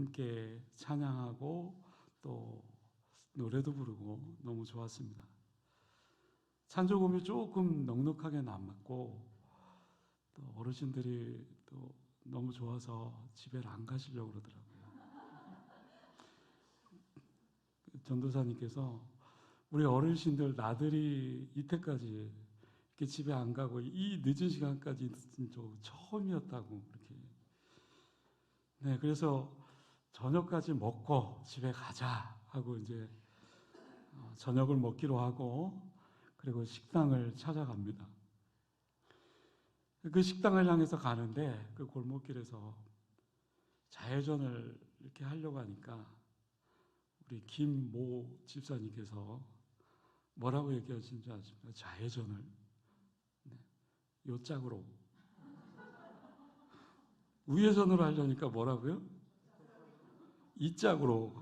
함께 찬양하고 또 노래도 부르고 너무 좋았습니다. 찬조금이 조금 넉넉하게 남았고 또 어르신들이 또 너무 좋아서 집에 안 가시려고 그러더라고요. 전도사님께서 우리 어르신들 나들이 이때까지 이렇게 집에 안 가고 이 늦은 시간까지 처음이었다고 그렇게. 네, 그래서 저녁까지 먹고 집에 가자 하고 이제 저녁을 먹기로 하고 그리고 식당을 찾아갑니다. 그 식당을 향해서 가는데 그 골목길에서 자회전을 이렇게 하려고 하니까 우리 김모 집사님께서 뭐라고 얘기하시는지 아십니까? 자회전을 요 짝으로 우회전으로 하려니까 뭐라고요? 이 짝으로.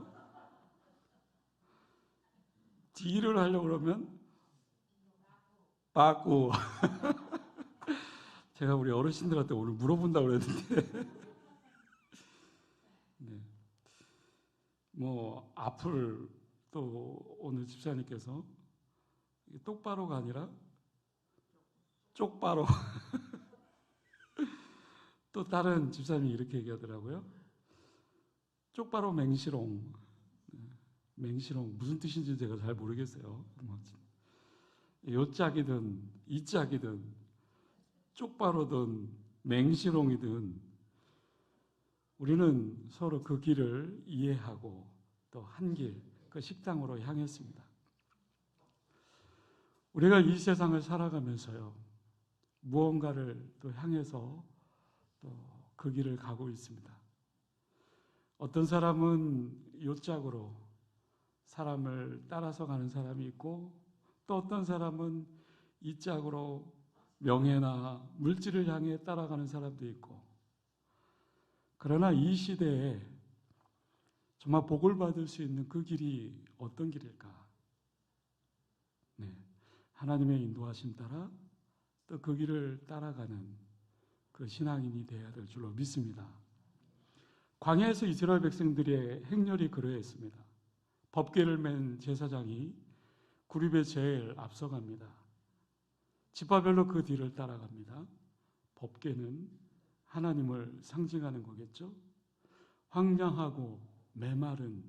뒤를 하려고 그러면 빠꾸. 제가 우리 어르신들한테 오늘 물어본다고 그랬는데 네. 뭐 앞을 또 오늘 집사님께서 똑바로가 아니라 쪽바로. 또 다른 집사님이 이렇게 얘기하더라고요. 쪽바로 맹시롱. 맹시롱 무슨 뜻인지 제가 잘 모르겠어요. 요 짝이든 이 짝이든 쪽바로든 맹시롱이든 우리는 서로 그 길을 이해하고 또 한 길, 그 식당으로 향했습니다. 우리가 이 세상을 살아가면서요, 무언가를 또 향해서 또 그 길을 가고 있습니다. 어떤 사람은 요 짝으로 사람을 따라서 가는 사람이 있고 또 어떤 사람은 이 짝으로 명예나 물질을 향해 따라가는 사람도 있고, 그러나 이 시대에 정말 복을 받을 수 있는 그 길이 어떤 길일까? 네, 하나님의 인도하심 따라 또 그 길을 따라가는 그 신앙인이 되어야 될 줄로 믿습니다. 광야에서 이스라엘 백성들의 행렬이 그러했습니다. 법궤를 맨 제사장이 구립에 제일 앞서갑니다. 지파별로 그 뒤를 따라갑니다. 법궤는 하나님을 상징하는 거겠죠. 황량하고 메마른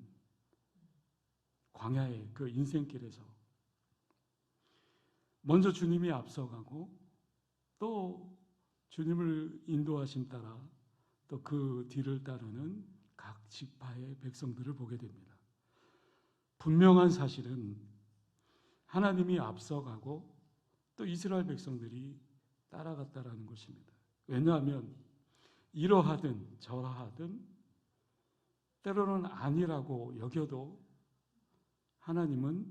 광야의 그 인생길에서 먼저 주님이 앞서가고 또 주님을 인도하심 따라 또 그 뒤를 따르는 각 지파의 백성들을 보게 됩니다. 분명한 사실은 하나님이 앞서가고 또 이스라엘 백성들이 따라갔다라는 것입니다. 왜냐하면 이러하든 저러하든 때로는 아니라고 여겨도 하나님은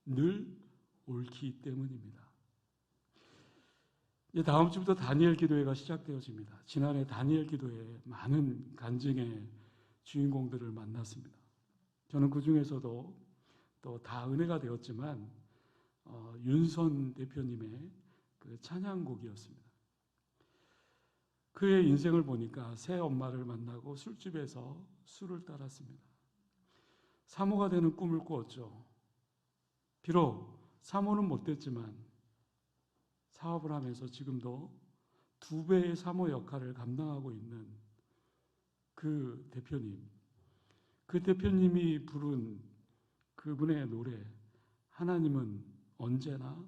늘 옳기 때문입니다. 다음 주부터 다니엘 기도회가 시작되어집니다. 지난해 다니엘 기도회에 많은 간증의 주인공들을 만났습니다. 저는 그 중에서도 또 다 은혜가 되었지만 윤선 대표님의 그 찬양곡이었습니다. 그의 인생을 보니까 새 엄마를 만나고 술집에서 술을 따랐습니다. 사모가 되는 꿈을 꾸었죠. 비록 사모는 못 됐지만 사업을 하면서 지금도 2배의 사모 역할을 감당하고 있는 그 대표님이 부른 그분의 노래, 하나님은 언제나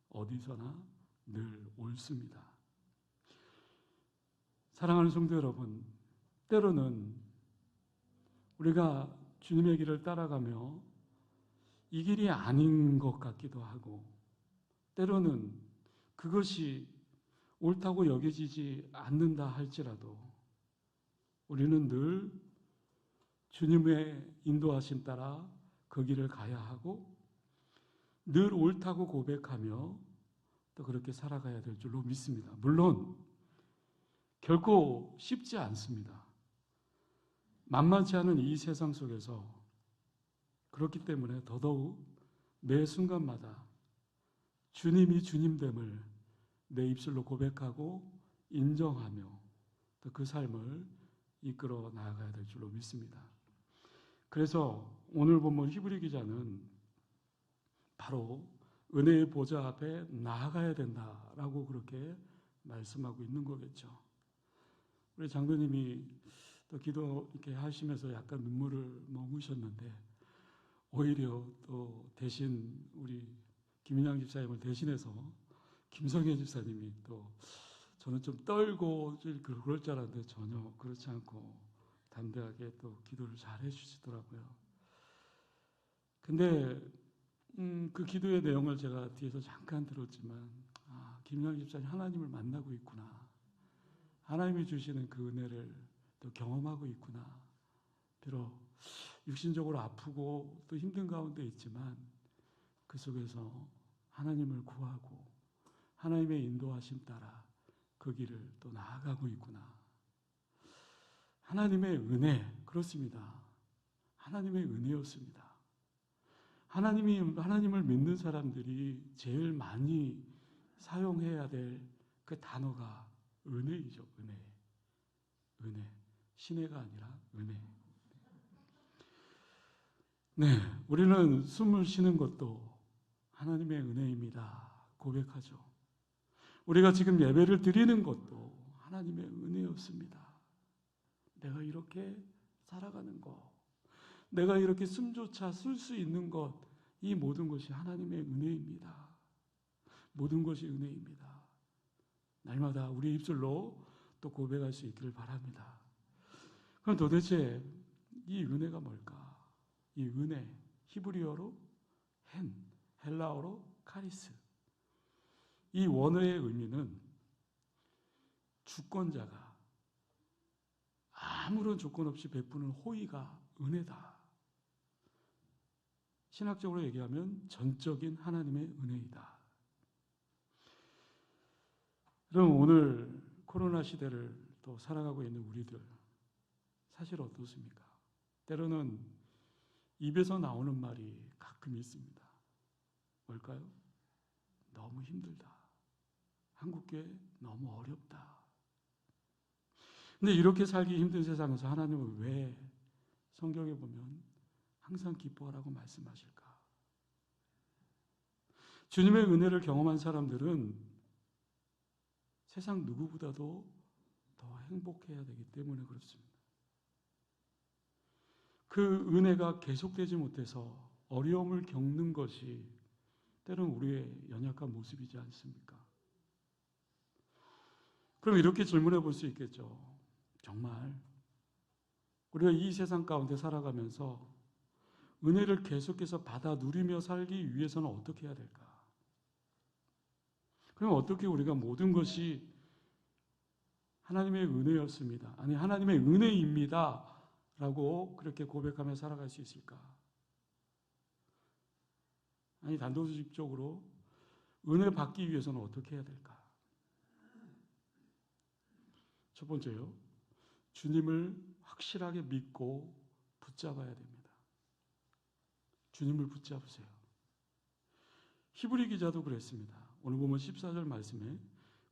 어디서나 늘 옳습니다. 사랑하는 성도 여러분, 때로는 우리가 주님의 길을 따라가며 이 길이 아닌 것 같기도 하고, 때로는 그것이 옳다고 여겨지지 않는다 할지라도 우리는 늘 주님의 인도하심 따라 그 길을 가야 하고 늘 옳다고 고백하며 또 그렇게 살아가야 될 줄로 믿습니다. 물론 결코 쉽지 않습니다. 만만치 않은 이 세상 속에서 그렇기 때문에 더더욱 매 순간마다 주님이 주님됨을 내 입술로 고백하고 인정하며 또 그 삶을 이끌어 나아가야 될 줄로 믿습니다. 그래서 오늘 본문 히브리 기자는 바로 은혜의 보좌 앞에 나아가야 된다라고 그렇게 말씀하고 있는 거겠죠. 우리 장로님이 또 기도 이렇게 하시면서 약간 눈물을 머무셨는데 오히려 또 대신 우리 김인양 집사님을 대신해서 김성애 집사님이 또 저는 좀 떨고 그럴 줄 알았는데 전혀 그렇지 않고 담대하게 또 기도를 잘 해주시더라고요. 근데 그 기도의 내용을 제가 뒤에서 잠깐 들었지만 김인양 집사님 하나님을 만나고 있구나. 하나님이 주시는 그 은혜를 또 경험하고 있구나. 비록 육신적으로 아프고 또 힘든 가운데 있지만 그 속에서 하나님을 구하고 하나님의 인도하심 따라 그 길을 또 나아가고 있구나. 하나님의 은혜, 그렇습니다. 하나님의 은혜였습니다. 하나님을 믿는 사람들이 제일 많이 사용해야 될 그 단어가 은혜이죠. 은혜. 신혜가 아니라 은혜. 네, 우리는 숨을 쉬는 것도 하나님의 은혜입니다. 고백하죠. 우리가 지금 예배를 드리는 것도 하나님의 은혜였습니다. 내가 이렇게 살아가는 것, 내가 이렇게 숨조차 쓸 수 있는 것, 이 모든 것이 하나님의 은혜입니다. 모든 것이 은혜입니다. 날마다 우리 입술로 또 고백할 수 있기를 바랍니다. 그럼 도대체 이 은혜가 뭘까? 이 은혜, 히브리어로 헬라어로 카리스. 이 원어의 의미는 주권자가 아무런 조건 없이 베푸는 호의가 은혜다. 신학적으로 얘기하면 전적인 하나님의 은혜이다. 그럼 오늘 코로나 시대를 또 살아가고 있는 우리들 사실 어떻습니까? 때로는 입에서 나오는 말이 가끔 있습니다. 뭘까요? 너무 힘들다. 한국교회 너무 어렵다. 근데 이렇게 살기 힘든 세상에서 하나님은 왜 성경에 보면 항상 기뻐하라고 말씀하실까? 주님의 은혜를 경험한 사람들은 세상 누구보다도 더 행복해야 되기 때문에 그렇습니다. 그 은혜가 계속되지 못해서 어려움을 겪는 것이 때로는 우리의 연약한 모습이지 않습니까? 그럼 이렇게 질문해 볼 수 있겠죠. 정말 우리가 이 세상 가운데 살아가면서 은혜를 계속해서 받아 누리며 살기 위해서는 어떻게 해야 될까? 그럼 어떻게 우리가 모든 것이 하나님의 은혜였습니다. 아니 하나님의 은혜입니다. 라고 그렇게 고백하며 살아갈 수 있을까? 아니 단도직입적으로 은혜 받기 위해서는 어떻게 해야 될까? 첫 번째요. 주님을 확실하게 믿고 붙잡아야 됩니다. 주님을 붙잡으세요. 히브리 기자도 그랬습니다. 오늘 보면 14절 말씀에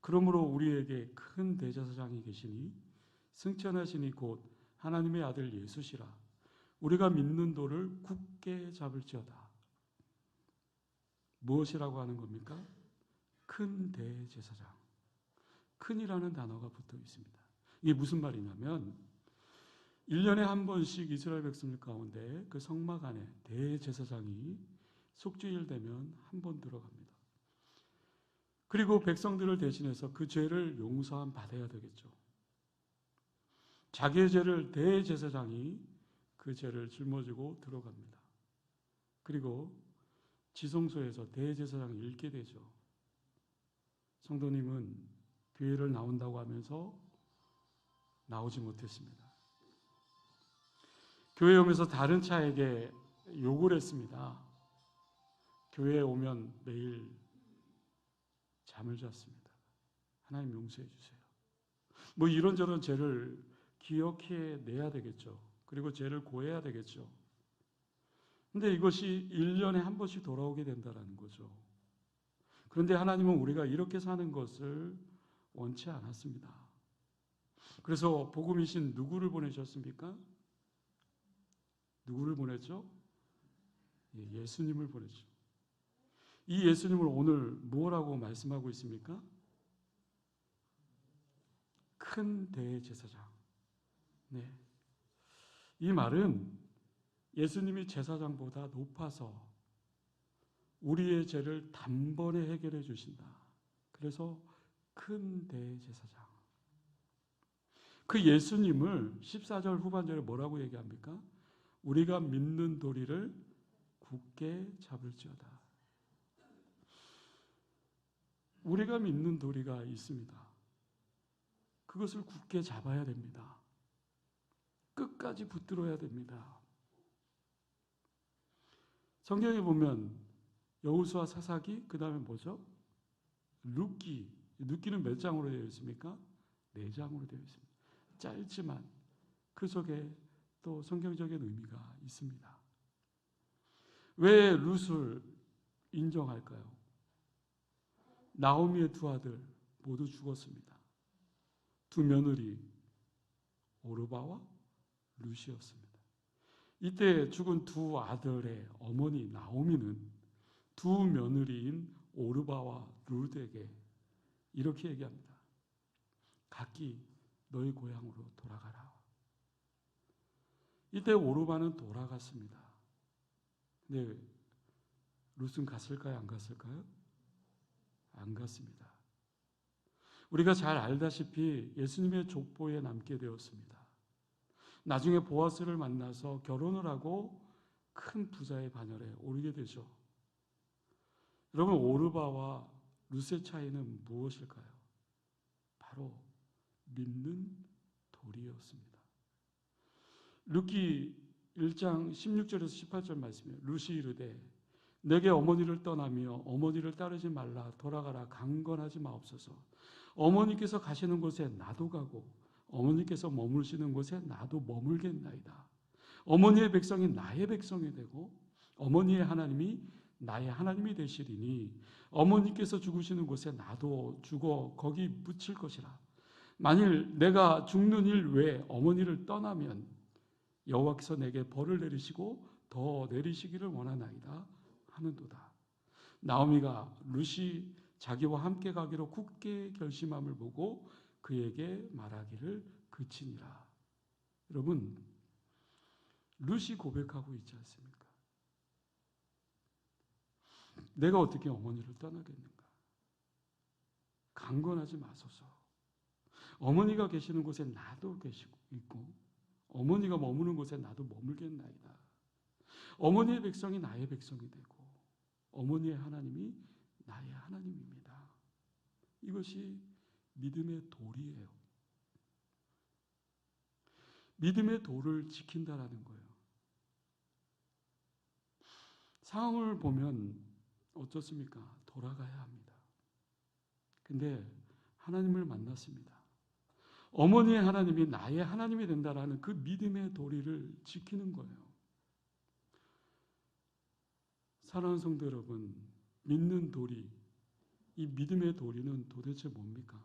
그러므로 우리에게 큰 대제사장이 계시니 승천하시니 곧 하나님의 아들 예수시라. 우리가 믿는 도를 굳게 잡을지어다. 무엇이라고 하는 겁니까? 큰 대제사장. 큰이라는 단어가 붙어 있습니다. 이게 무슨 말이냐면 1년에 한 번씩 이스라엘 백성들 가운데 그 성막 안에 대제사장이 속죄일 되면 한 번 들어갑니다. 그리고 백성들을 대신해서 그 죄를 용서함 받아야 되겠죠. 자기의 죄를 대제사장이 그 죄를 짊어지고 들어갑니다. 그리고 지성소에서 대제사장이 읽게 되죠. 성도님은 교회를 나온다고 하면서 나오지 못했습니다. 교회에 오면서 다른 차에게 욕을 했습니다. 교회에 오면 매일 잠을 잤습니다. 하나님 용서해 주세요. 뭐 이런저런 죄를 기억해 내야 되겠죠. 그리고 죄를 고해야 되겠죠. 근데 이것이 1년에 한 번씩 돌아오게 된다는 거죠. 그런데 하나님은 우리가 이렇게 사는 것을 원치 않았습니다. 그래서 복음이신 누구를 보내셨습니까? 누구를 보냈죠? 예수님을 보냈죠. 이 예수님을 오늘 뭐라고 말씀하고 있습니까? 큰 대제사장. 네. 이 말은 예수님이 제사장보다 높아서 우리의 죄를 단번에 해결해 주신다. 그래서 큰 대제사장. 그 예수님을 14절 후반절에 뭐라고 얘기합니까? 우리가 믿는 도리를 굳게 잡을지어다. 우리가 믿는 도리가 있습니다. 그것을 굳게 잡아야 됩니다. 끝까지 붙들어야 됩니다. 성경에 보면 여호수아, 사사기, 그 다음에 뭐죠? 룻기. 룻기는 몇 장으로 되어 있습니까? 4장으로 되어 있습니다. 짧지만 그 속에 또 성경적인 의미가 있습니다. 왜 룻을 인정할까요? 나오미의 두 아들 모두 죽었습니다. 두 며느리 오르바와 룻이었습니다. 이때 죽은 두 아들의 어머니 나오미는 두 며느리인 오르바와 룻에게 이렇게 얘기합니다. 각기 너희 고향으로 돌아가라. 이때 오르바는 돌아갔습니다. 근데 룻은 갔을까요? 안 갔을까요? 안 갔습니다. 우리가 잘 알다시피 예수님의 족보에 남게 되었습니다. 나중에 보아스를 만나서 결혼을 하고 큰 부자의 반열에 오르게 되죠. 여러분, 오르바와 룻의 차이는 무엇일까요? 바로 믿는 도리였습니다. 룻기 1장 16절에서 18절 말씀이에요. 룻이 이르되 내게 어머니를 떠나며 어머니를 따르지 말라. 돌아가라. 강건하지 마옵소서. 어머니께서 가시는 곳에 나도 가고 어머니께서 머물시는 곳에 나도 머물겠나이다. 어머니의 백성이 나의 백성이 되고 어머니의 하나님이 나의 하나님이 되시리니 어머니께서 죽으시는 곳에 나도 죽어 거기 묻힐 것이라. 만일 내가 죽는 일 외에 어머니를 떠나면 여호와께서 내게 벌을 내리시고 더 내리시기를 원하나이다 하는도다. 나오미가 룻이 자기와 함께 가기로 굳게 결심함을 보고 그에게 말하기를 그치니라. 여러분, 룻이 고백하고 있지 않습니까? 내가 어떻게 어머니를 떠나겠는가? 강건하지 마소서. 어머니가 계시는 곳에 나도 계시고 있고 어머니가 머무는 곳에 나도 머물겠나이다. 어머니의 백성이 나의 백성이 되고 어머니의 하나님이 나의 하나님입니다. 이것이 믿음의 도리예요. 믿음의 도를 지킨다라는 거예요. 상황을 보면 어떻습니까? 돌아가야 합니다. 근데 하나님을 만났습니다. 어머니의 하나님이 나의 하나님이 된다라는 그 믿음의 도리를 지키는 거예요. 사랑하는 성도 여러분, 믿는 도리, 이 믿음의 도리는 도대체 뭡니까?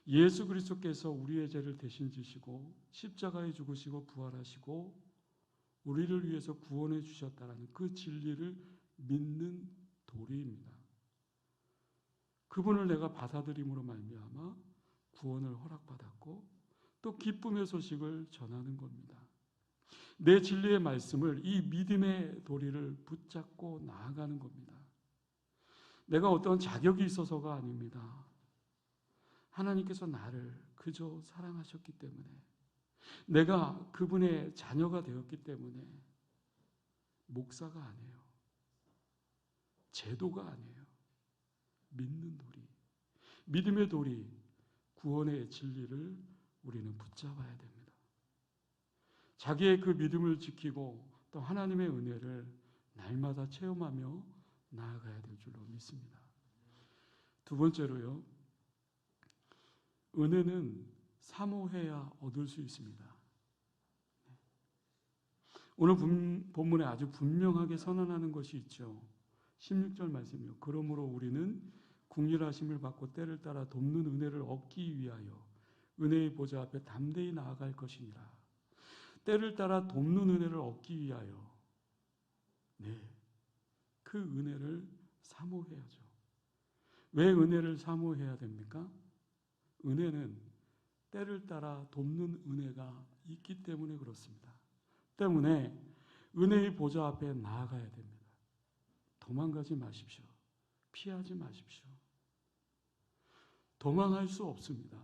예수 그리스도께서 우리의 죄를 대신 지시고 십자가에 죽으시고 부활하시고 우리를 위해서 구원해 주셨다라는 그 진리를 믿는 도리입니다. 그분을 내가 받아들임으로 말미암아 구원을 허락받았고 또 기쁨의 소식을 전하는 겁니다. 내 진리의 말씀을 이 믿음의 도리를 붙잡고 나아가는 겁니다. 내가 어떤 자격이 있어서가 아닙니다. 하나님께서 나를 그저 사랑하셨기 때문에 내가 그분의 자녀가 되었기 때문에 목사가 아니에요. 제도가 아니에요. 믿는 도리. 믿음의 도리, 구원의 진리를 우리는 붙잡아야 됩니다. 자기의 그 믿음을 지키고 또 하나님의 은혜를 날마다 체험하며 나아가야 될 줄로 믿습니다. 두 번째로요. 은혜는 사모해야 얻을 수 있습니다. 오늘 본문에 아주 분명하게 선언하는 것이 있죠. 16절 말씀이요. 그러므로 우리는 긍휼하심을 받고 때를 따라 돕는 은혜를 얻기 위하여 은혜의 보좌 앞에 담대히 나아갈 것이니라. 때를 따라 돕는 은혜를 얻기 위하여 그 은혜를 사모해야죠. 왜 은혜를 사모해야 됩니까? 은혜는 때를 따라 돕는 은혜가 있기 때문에 그렇습니다. 때문에 은혜의 보좌 앞에 나아가야 됩니다. 도망가지 마십시오. 피하지 마십시오. 도망할 수 없습니다.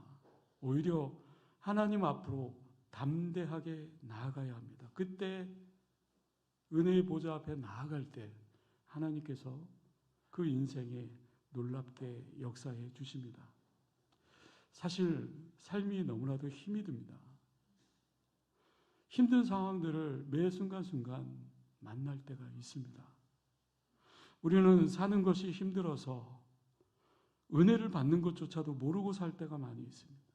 오히려 하나님 앞으로 담대하게 나아가야 합니다. 그때 은혜의 보좌 앞에 나아갈 때 하나님께서 그 인생에 놀랍게 역사해 주십니다. 사실 삶이 너무나도 힘이 듭니다. 힘든 상황들을 매 순간순간 만날 때가 있습니다. 우리는 사는 것이 힘들어서 은혜를 받는 것조차도 모르고 살 때가 많이 있습니다.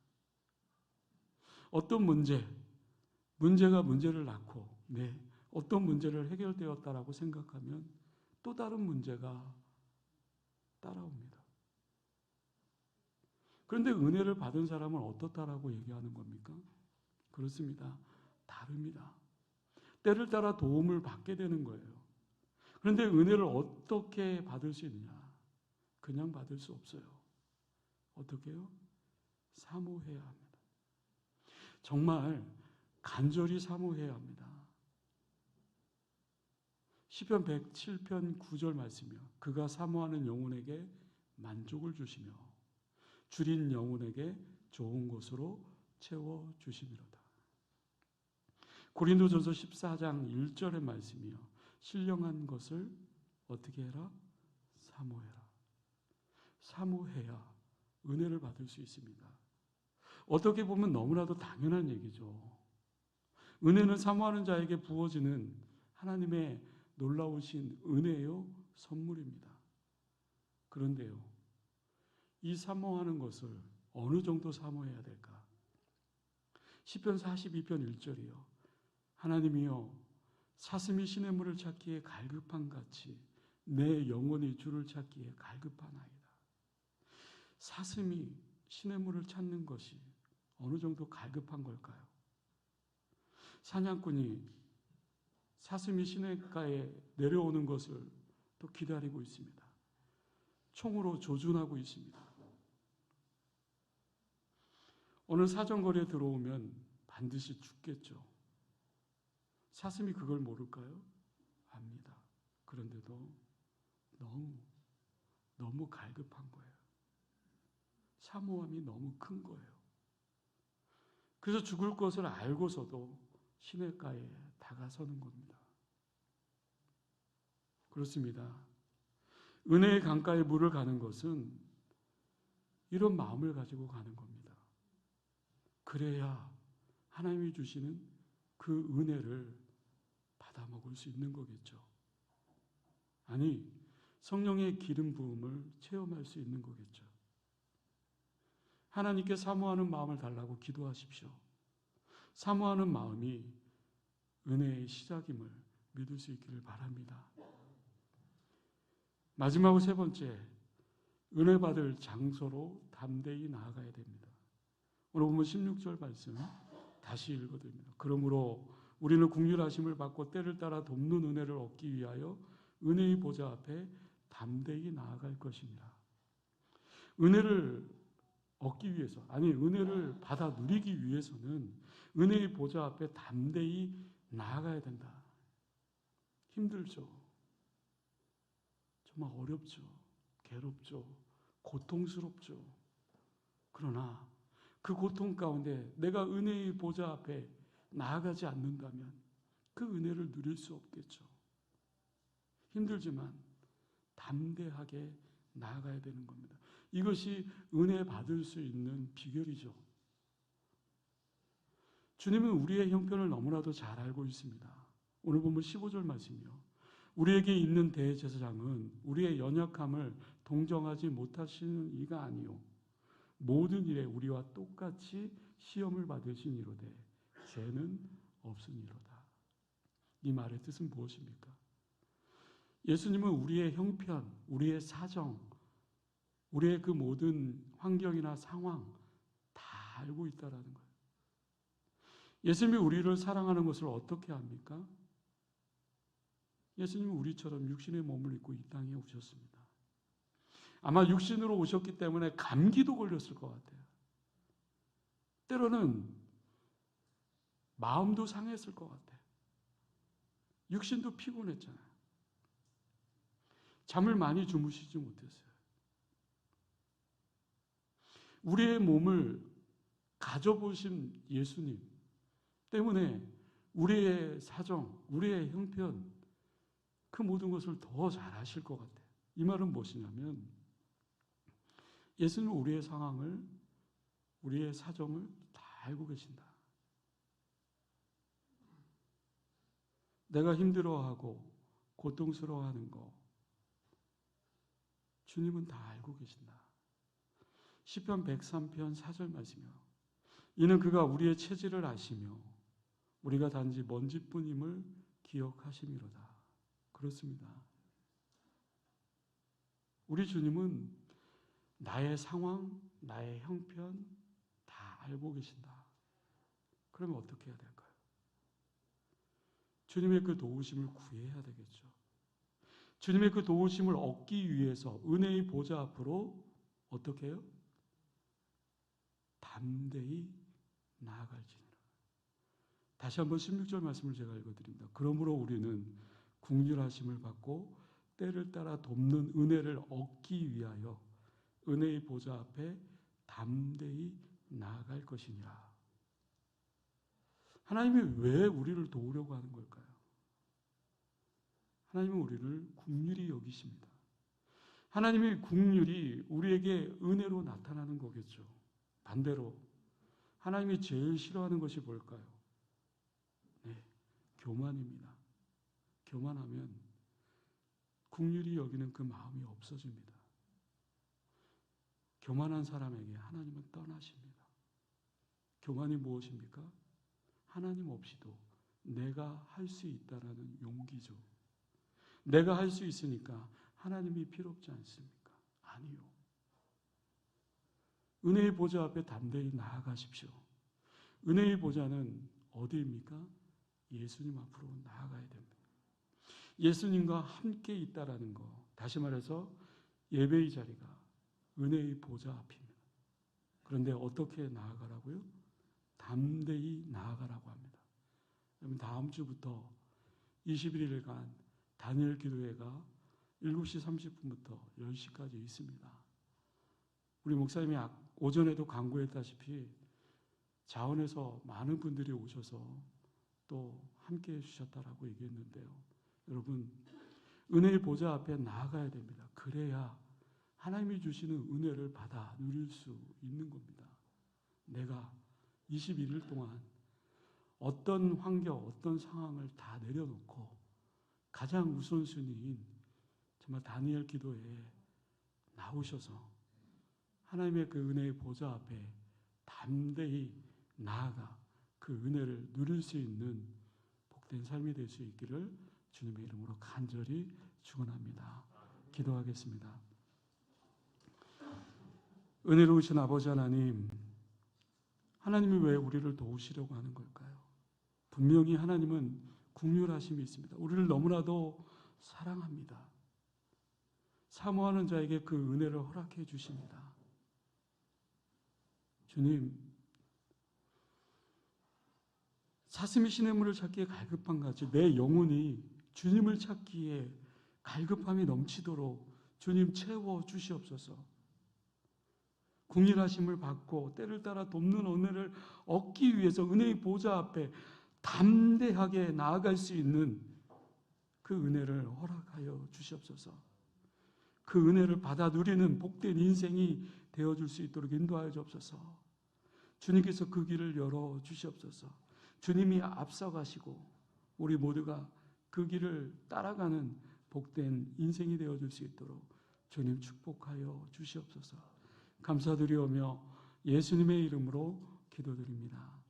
어떤 문제가 문제를 낳고 어떤 문제를 해결되었다라고 생각하면 또 다른 문제가 따라옵니다. 그런데 은혜를 받은 사람은 어떻다라고 얘기하는 겁니까? 그렇습니다. 다릅니다. 때를 따라 도움을 받게 되는 거예요. 그런데 은혜를 어떻게 받을 수 있느냐? 그냥 받을 수 없어요. 어떻게요? 사모해야 합니다. 정말 간절히 사모해야 합니다. 시편 107편 9절 말씀이요. 그가 사모하는 영혼에게 만족을 주시며 줄인 영혼에게 좋은 곳으로 채워주시미로다. 고린도전서 14장 1절의 말씀이요. 신령한 것을 어떻게 해라? 사모해라. 사모해야 은혜를 받을 수 있습니다. 어떻게 보면 너무나도 당연한 얘기죠. 은혜는 사모하는 자에게 부어지는 하나님의 놀라우신 은혜요 선물입니다. 그런데요, 이 사모하는 것을 어느 정도 사모해야 될까? 시편 42편 1절이요. 하나님이여 사슴이 시냇물을 찾기에 갈급한 같이 내 영혼이 주를 찾기에 갈급하나이다. 사슴이 시냇물을 찾는 것이 어느 정도 갈급한 걸까요? 사냥꾼이 사슴이 시냇가에 내려오는 것을 또 기다리고 있습니다. 총으로 조준하고 있습니다. 어느 사정거리에 들어오면 반드시 죽겠죠. 사슴이 그걸 모를까요? 압니다. 그런데도 너무 갈급한 거예요. 사모함이 너무 큰 거예요. 그래서 죽을 것을 알고서도 시냇가에 다가서는 겁니다. 그렇습니다. 은혜의 강가에 물을 가는 것은 이런 마음을 가지고 가는 겁니다. 그래야 하나님이 주시는 그 은혜를 받아 먹을 수 있는 거겠죠. 아니, 성령의 기름 부음을 체험할 수 있는 거겠죠. 하나님께 사모하는 마음을 달라고 기도하십시오. 사모하는 마음이 은혜의 시작임을 믿을 수 있기를 바랍니다. 마지막으로 세 번째, 은혜 받을 장소로 담대히 나아가야 됩니다. 오늘 보면 16절 말씀 다시 읽어드립니다. 그러므로 우리는 긍휼하심을 받고 때를 따라 돕는 은혜를 얻기 위하여 은혜의 보좌 앞에 담대히 나아갈 것입니다. 은혜를 얻기 위해서, 은혜를 받아 누리기 위해서는 은혜의 보좌 앞에 담대히 나아가야 된다. 힘들죠. 정말 어렵죠. 괴롭죠. 고통스럽죠. 그러나 그 고통 가운데 내가 은혜의 보좌 앞에 나아가지 않는다면 그 은혜를 누릴 수 없겠죠. 힘들지만 담대하게 나아가야 되는 겁니다. 이것이 은혜 받을 수 있는 비결이죠. 주님은 우리의 형편을 너무나도 잘 알고 있습니다. 오늘 보면 15절 말씀이요. 우리에게 있는 대제사장은 우리의 연약함을 동정하지 못하시는 이가 아니요 모든 일에 우리와 똑같이 시험을 받으신 이로되 죄는 없으니로다. 이 말의 뜻은 무엇입니까? 예수님은 우리의 형편, 우리의 사정, 우리의 그 모든 환경이나 상황 다 알고 있다라는 거예요. 예수님이 우리를 사랑하는 것을 어떻게 합니까? 예수님은 우리처럼 육신의 몸을 입고 이 땅에 오셨습니다. 아마 육신으로 오셨기 때문에 감기도 걸렸을 것 같아요. 때로는 마음도 상했을 것 같아요. 육신도 피곤했잖아요. 잠을 많이 주무시지 못했어요. 우리의 몸을 가져보신 예수님 때문에 우리의 사정, 우리의 형편, 그 모든 것을 더 잘 아실 것 같아요. 이 말은 무엇이냐면 예수님은 우리의 상황을, 우리의 사정을 다 알고 계신다. 내가 힘들어하고 고통스러워하는 거 주님은 다 알고 계신다. 시편 103편 4절 말씀이요. 이는 그가 우리의 체질을 아시며 우리가 단지 먼지뿐임을 기억하심이로다. 그렇습니다. 우리 주님은 나의 상황, 나의 형편 다 알고 계신다. 그러면 어떻게 해야 될까요? 주님의 그 도우심을 구해야 되겠죠. 주님의 그 도우심을 얻기 위해서 은혜의 보좌 앞으로 어떻게 해요? 담대히 나아갈지니라. 다시 한번 16절 말씀을 제가 읽어드립니다. 그러므로 우리는 긍휼하심을 받고 때를 따라 돕는 은혜를 얻기 위하여 은혜의 보좌 앞에 담대히 나아갈 것이니라. 하나님이 왜 우리를 도우려고 하는 걸까요? 하나님은 우리를 긍휼히 여기십니다. 하나님의 긍휼이 우리에게 은혜로 나타나는 거겠죠. 반대로 하나님이 제일 싫어하는 것이 뭘까요? 네, 교만입니다. 교만하면 긍휼히 여기는 그 마음이 없어집니다. 교만한 사람에게 하나님은 떠나십니다. 교만이 무엇입니까? 하나님 없이도 내가 할 수 있다라는 용기죠. 내가 할 수 있으니까 하나님이 필요 없지 않습니까? 아니요. 은혜의 보좌 앞에 담대히 나아가십시오. 은혜의 보좌는 어디입니까? 예수님 앞으로 나아가야 됩니다. 예수님과 함께 있다라는 거, 다시 말해서 예배의 자리가 은혜의 보좌 앞입니다. 그런데 어떻게 나아가라고요? 담대히 나아가라고 합니다. 여러분, 다음 주부터 21일간 다니엘 기도회가 7시 30분부터 10시까지 있습니다. 우리 목사님이 오전에도 강구했다시피 자원에서 많은 분들이 오셔서 또 함께 해주셨다라고 얘기했는데요. 여러분, 은혜의 보좌 앞에 나아가야 됩니다. 그래야 하나님이 주시는 은혜를 받아 누릴 수 있는 겁니다. 내가 21일 동안 어떤 환경, 어떤 상황을 다 내려놓고 가장 우선순위인 정말 다니엘 기도에 나오셔서 하나님의 그 은혜의 보좌 앞에 담대히 나아가 그 은혜를 누릴 수 있는 복된 삶이 될 수 있기를 주님의 이름으로 간절히 축원합니다. 기도하겠습니다. 은혜로우신 아버지 하나님, 하나님이 왜 우리를 도우시려고 하는 걸까요? 분명히 하나님은 긍휼하심이 있습니다. 우리를 너무나도 사랑합니다. 사모하는 자에게 그 은혜를 허락해 주십니다. 주님, 사슴이 시냇물을 찾기에 갈급한 같이 내 영혼이 주님을 찾기에 갈급함이 넘치도록 주님 채워 주시옵소서. 긍휼하심을 받고 때를 따라 돕는 은혜를 얻기 위해서 은혜의 보좌 앞에 담대하게 나아갈 수 있는 그 은혜를 허락하여 주시옵소서. 그 은혜를 받아 누리는 복된 인생이 되어줄 수 있도록 인도하여 주옵소서. 주님께서 그 길을 열어 주시옵소서. 주님이 앞서가시고 우리 모두가 그 길을 따라가는 복된 인생이 되어줄 수 있도록 주님 축복하여 주시옵소서. 감사드리오며 예수님의 이름으로 기도드립니다.